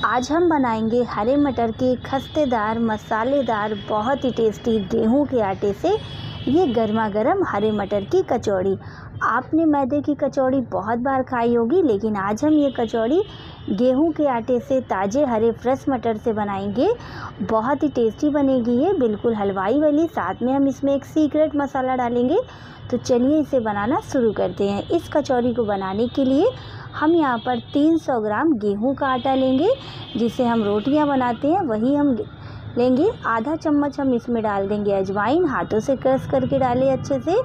आज हम बनाएंगे हरे मटर की खस्तेदार मसालेदार बहुत ही टेस्टी गेहूं के आटे से ये गर्मा गर्म हरे मटर की कचौड़ी। आपने मैदे की कचौड़ी बहुत बार खाई होगी, लेकिन आज हम ये कचौड़ी गेहूं के आटे से ताज़े हरे फ्रेश मटर से बनाएंगे। बहुत ही टेस्टी बनेगी ये, बिल्कुल हलवाई वाली। साथ में हम इसमें एक सीक्रेट मसाला डालेंगे। तो चलिए इसे बनाना शुरू करते हैं। इस कचौड़ी को बनाने के लिए हम यहाँ पर 300 ग्राम गेहूं का आटा लेंगे, जिसे हम रोटियां बनाते हैं वही हम लेंगे। आधा चम्मच हम इसमें डाल देंगे अजवाइन, हाथों से क्रश करके डालें अच्छे से।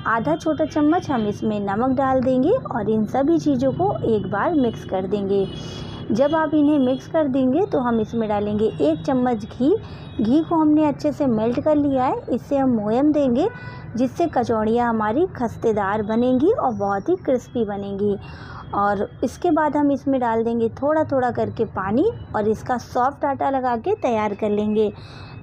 आधा छोटा चम्मच हम इसमें नमक डाल देंगे और इन सभी चीज़ों को एक बार मिक्स कर देंगे। जब आप इन्हें मिक्स कर देंगे तो हम इसमें डालेंगे 1 चम्मच घी। घी को हमने अच्छे से मेल्ट कर लिया है। इससे हम मोयम देंगे, जिससे कचौड़ियाँ हमारी खस्तेदार बनेंगी और बहुत ही क्रिस्पी बनेंगी। और इसके बाद हम इसमें डाल देंगे थोड़ा थोड़ा करके पानी और इसका सॉफ्ट आटा लगा के तैयार कर लेंगे।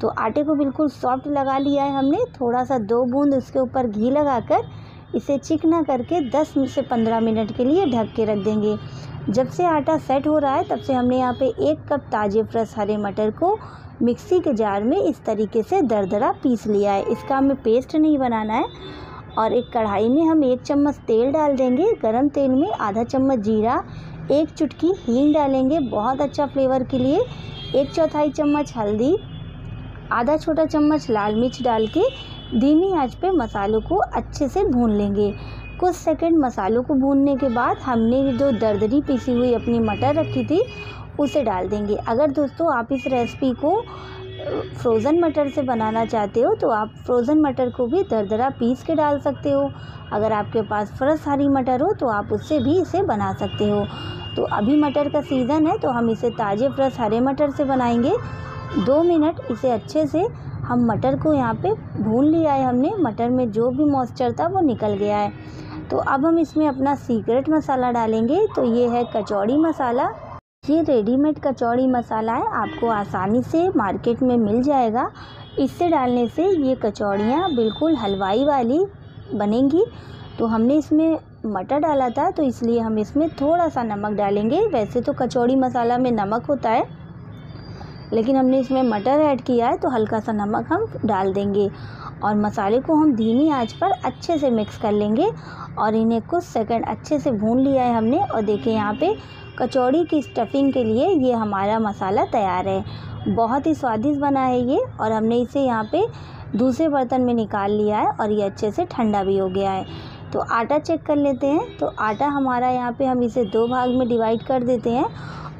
तो आटे को बिल्कुल सॉफ्ट लगा लिया है हमने। थोड़ा सा 2 बूंद उसके ऊपर घी लगाकर इसे चिकना करके 10 से 15 मिनट के लिए ढक के रख देंगे। जब से आटा सेट हो रहा है तब से हमने यहाँ पे 1 कप ताज़े फ्रेश हरे मटर को मिक्सी के जार में इस तरीके से दरदरा पीस लिया है। इसका हमें पेस्ट नहीं बनाना है। और एक कढ़ाई में हम 1 चम्मच तेल डाल देंगे। गरम तेल में आधा चम्मच जीरा, 1 चुटकी हींग डालेंगे बहुत अच्छा फ्लेवर के लिए। 1/4 चम्मच हल्दी, आधा छोटा चम्मच लाल मिर्च डाल के धीमी आंच पे मसालों को अच्छे से भून लेंगे। कुछ सेकंड मसालों को भूनने के बाद हमने जो दरदरी पीसी हुई अपनी मटर रखी थी उसे डाल देंगे। अगर दोस्तों आप इस रेसिपी को फ्रोज़न मटर से बनाना चाहते हो तो आप फ्रोज़न मटर को भी दरदरा पीस के डाल सकते हो। अगर आपके पास फ्रेश हरी मटर हो तो आप उससे भी इसे बना सकते हो। तो अभी मटर का सीज़न है तो हम इसे ताज़े फ्रेश हरे मटर से बनाएंगे। 2 मिनट इसे अच्छे से हम मटर को यहाँ पे भून लिया है हमने। मटर में जो भी मॉइस्चर था वो निकल गया है। तो अब हम इसमें अपना सीक्रेट मसाला डालेंगे। तो ये है कचौड़ी मसाला। ये रेडीमेड कचौड़ी मसाला है, आपको आसानी से मार्केट में मिल जाएगा। इससे डालने से ये कचौड़ियाँ बिल्कुल हलवाई वाली बनेंगी। तो हमने इसमें मटर डाला था तो इसलिए हम इसमें थोड़ा सा नमक डालेंगे। वैसे तो कचौड़ी मसाला में नमक होता है, लेकिन हमने इसमें मटर ऐड किया है तो हल्का सा नमक हम डाल देंगे। और मसाले को हम धीमी आंच पर अच्छे से मिक्स कर लेंगे और इन्हें कुछ सेकंड अच्छे से भून लिया है हमने। और देखिए यहाँ पे कचौड़ी की स्टफिंग के लिए ये हमारा मसाला तैयार है। बहुत ही स्वादिष्ट बना है ये। और हमने इसे यहाँ पे दूसरे बर्तन में निकाल लिया है और ये अच्छे से ठंडा भी हो गया है। तो आटा चेक कर लेते हैं। तो आटा हमारा यहाँ पे हम इसे 2 भाग में डिवाइड कर देते हैं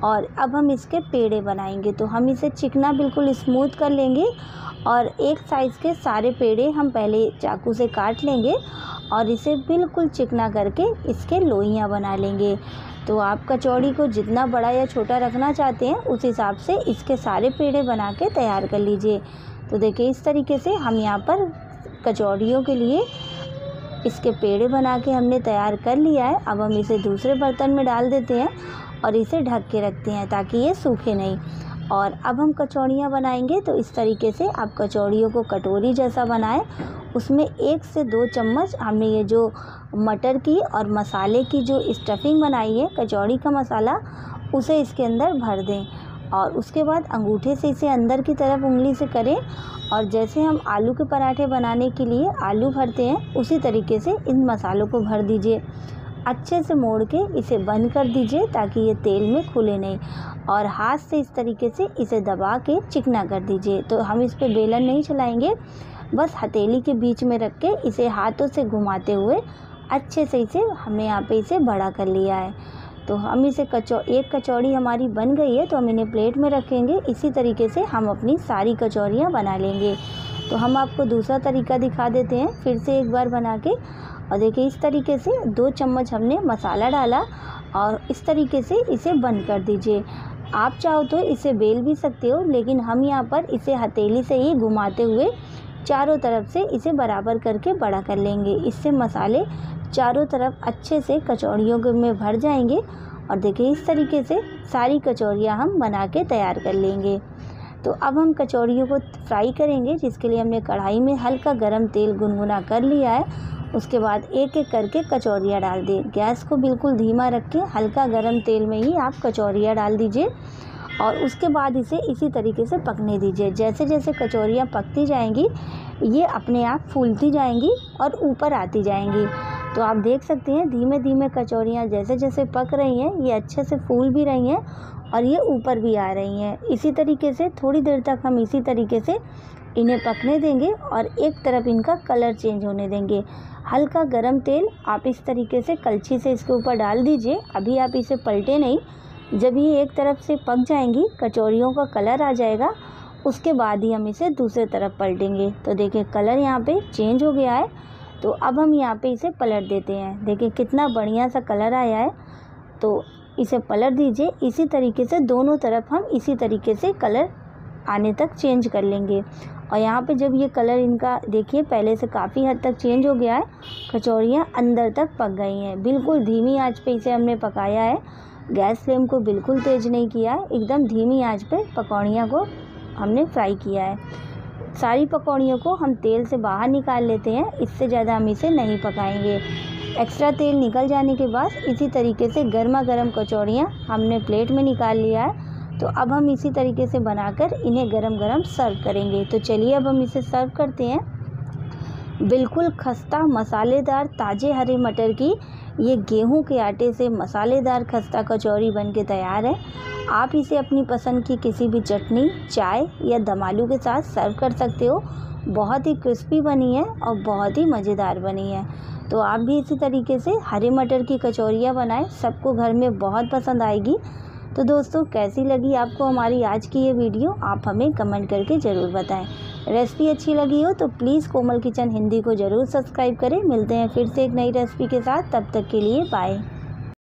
और अब हम इसके पेड़े बनाएंगे। तो हम इसे चिकना बिल्कुल स्मूथ कर लेंगे और एक साइज़ के सारे पेड़े हम पहले चाकू से काट लेंगे और इसे बिल्कुल चिकना करके इसके लोइयाँ बना लेंगे। तो आप कचौड़ी को जितना बड़ा या छोटा रखना चाहते हैं उस हिसाब से इसके सारे पेड़े बना के तैयार कर लीजिए। तो देखिए इस तरीके से हम यहाँ पर कचौड़ियों के लिए इसके पेड़े बना के हमने तैयार कर लिया है। अब हम इसे दूसरे बर्तन में डाल देते हैं और इसे ढक के रखते हैं ताकि ये सूखे नहीं। और अब हम कचौड़ियाँ बनाएंगे। तो इस तरीके से आप कचौड़ियों को कटोरी जैसा बनाएं। उसमें 1 से 2 चम्मच हमने ये जो मटर की और मसाले की जो स्टफिंग बनाई है, कचौड़ी का मसाला, उसे इसके अंदर भर दें। और उसके बाद अंगूठे से इसे अंदर की तरफ उंगली से करें और जैसे हम आलू के पराठे बनाने के लिए आलू भरते हैं उसी तरीके से इन मसालों को भर दीजिए। अच्छे से मोड़ के इसे बंद कर दीजिए ताकि ये तेल में खुले नहीं। और हाथ से इस तरीके से इसे दबा के चिकना कर दीजिए। तो हम इस पर बेलन नहीं चलाएंगे, बस हथेली के बीच में रख के इसे हाथों से घुमाते हुए अच्छे से इसे हमने यहाँ पे इसे बड़ा कर लिया है। तो हम इसे एक कचौड़ी हमारी बन गई है तो हम इन्हें प्लेट में रखेंगे। इसी तरीके से हम अपनी सारी कचौड़ियाँ बना लेंगे। तो हम आपको दूसरा तरीका दिखा देते हैं फिर से एक बार बना के। और देखिए इस तरीके से 2 चम्मच हमने मसाला डाला और इस तरीके से इसे बंद कर दीजिए। आप चाहो तो इसे बेल भी सकते हो, लेकिन हम यहाँ पर इसे हथेली से ही घुमाते हुए चारों तरफ से इसे बराबर करके बड़ा कर लेंगे। इससे मसाले चारों तरफ अच्छे से कचौड़ियों में भर जाएंगे। और देखिए इस तरीके से सारी कचौड़ियाँ हम बना के तैयार कर लेंगे। तो अब हम कचौड़ियों को फ्राई करेंगे, जिसके लिए हमने कढ़ाई में हल्का गरम तेल गुनगुना कर लिया है। उसके बाद एक एक करके कचौड़ियाँ डाल दें। गैस को बिल्कुल धीमा रख के हल्का गरम तेल में ही आप कचौड़ियाँ डाल दीजिए और उसके बाद इसे इसी तरीके से पकने दीजिए। जैसे जैसे कचौरियाँ पकती जाएंगी ये अपने आप फूलती जाएंगी और ऊपर आती जाएंगी। तो आप देख सकते हैं धीमे धीमे कचौरियाँ जैसे जैसे पक रही हैं ये अच्छे से फूल भी रही हैं और ये ऊपर भी आ रही हैं। इसी तरीके से थोड़ी देर तक हम इसी तरीके से इन्हें पकने देंगे और एक तरफ इनका कलर चेंज होने देंगे। हल्का गरम तेल आप इस तरीके से कलछी से इसके ऊपर डाल दीजिए। अभी आप इसे पलटे नहीं, जब ये एक तरफ से पक जाएंगी कचौरियों का कलर आ जाएगा उसके बाद ही हम इसे दूसरे तरफ पलटेंगे। तो देखिए कलर यहाँ पे चेंज हो गया है। तो अब हम यहाँ पे इसे पलट देते हैं। देखिए कितना बढ़िया सा कलर आया है। तो इसे पलट दीजिए। इसी तरीके से दोनों तरफ हम इसी तरीके से कलर आने तक चेंज कर लेंगे। और यहाँ पे जब ये कलर इनका देखिए पहले से काफ़ी हद तक चेंज हो गया है, कचौरियाँ अंदर तक पक गई हैं। बिल्कुल धीमी आंच पे इसे हमने पकाया है, गैस फ्लेम को बिल्कुल तेज़ नहीं किया है, एकदम धीमी आंच पे पकौड़ियाँ को हमने फ्राई किया है। सारी पकौड़ियों को हम तेल से बाहर निकाल लेते हैं, इससे ज़्यादा हम इसे नहीं पकाएंगे। एक्स्ट्रा तेल निकल जाने के बाद इसी तरीके से गर्मा गर्म कचौड़ियाँ हमने प्लेट में निकाल लिया है। तो अब हम इसी तरीके से बनाकर इन्हें गरम गरम सर्व करेंगे। तो चलिए अब हम इसे सर्व करते हैं। बिल्कुल खस्ता मसालेदार ताज़े हरे मटर की ये गेहूं के आटे से मसालेदार खस्ता कचौरी बनके तैयार है। आप इसे अपनी पसंद की किसी भी चटनी, चाय या दम आलू के साथ सर्व कर सकते हो। बहुत ही क्रिस्पी बनी है और बहुत ही मज़ेदार बनी है। तो आप भी इसी तरीके से हरे मटर की कचौरियाँ बनाएं, सबको घर में बहुत पसंद आएगी। तो दोस्तों कैसी लगी आपको हमारी आज की ये वीडियो, आप हमें कमेंट करके ज़रूर बताएं। रेसिपी अच्छी लगी हो तो प्लीज़ कोमल किचन हिंदी को ज़रूर सब्सक्राइब करें। मिलते हैं फिर से एक नई रेसिपी के साथ, तब तक के लिए बाय।